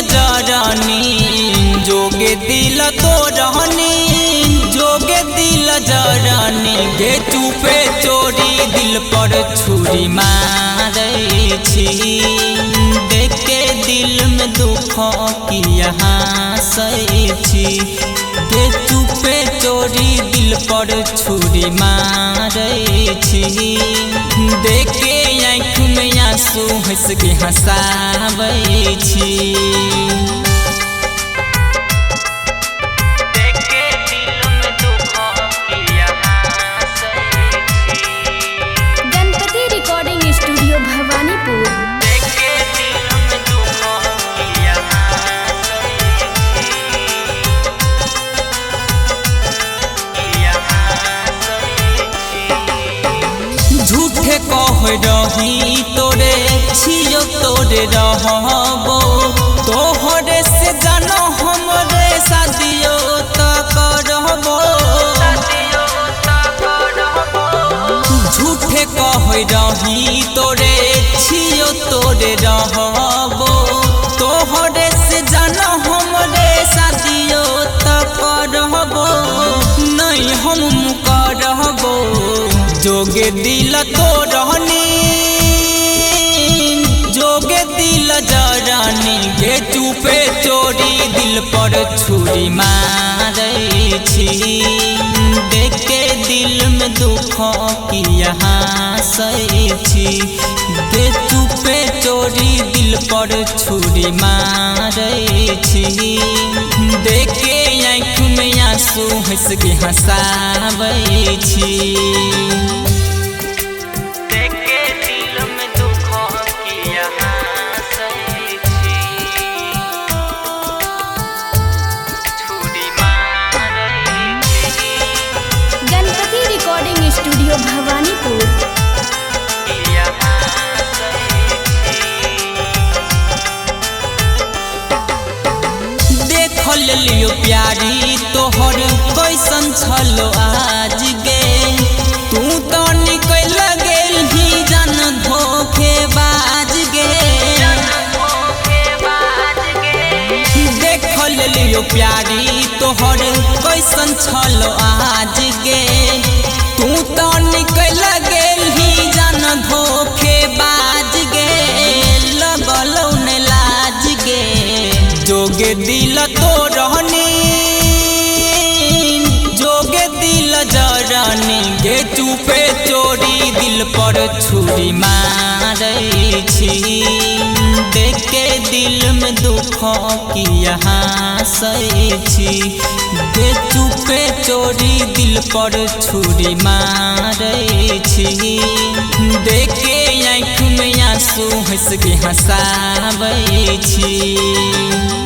जरानी जोगे दिल तो रहनी जोगे दिल जरानी गे चुपे चोरी दिल पर छुरी मारे छी देख के दिल में दुख की यहाँ सही छी गे चुपे चोरी दिल पर छुरी मारे छी देख के आँख में आंसू हंस के हंसावे छी गणपति रिकॉर्डिंग स्टूडियो भवानीपुर। झूठे कह रही तोरे छियो तोरे रहबो तोहरे से जानो हमरे शादियो तक करबो झूठे कह रही तोरे छियो तोरे रहबो तोहरे से जानो हमरे शादियो तक करबो नहीं हम करबो जोगे दिल तो रहनी जोगे दिल जरानी गे चुपे चोरी दिल पर छुरी मारे छी देख के दिल में दुख की यहाँ सही छी गे चुपे चोरी दिल पर छुरी मारे छी देख के आँख में आंसू हंस के हंसावे छी गणपति रिकॉर्डिंग स्टूडियो भवानीपुर। देख लियो प्यारी तोहर कैसन छलो आज गे तू तो निकल गेल ही जन धोखेबाज गे देख लियो प्यारी तोहर कैसन छलो आज गे तू तो निकल गेल ही जन धोखेबाज गे लगलौ ने लाज गे जोगे दिल तो रहनी जोगे दिल जरानी गे चुपे चोरी दिल पर छुरी मारे छी देख के दिल में दुख की यहाँ सही छी गे चुपे चोरी दिल पर छुरी मारे छी देख के आँख में आंसू हंस के हंसावे छी।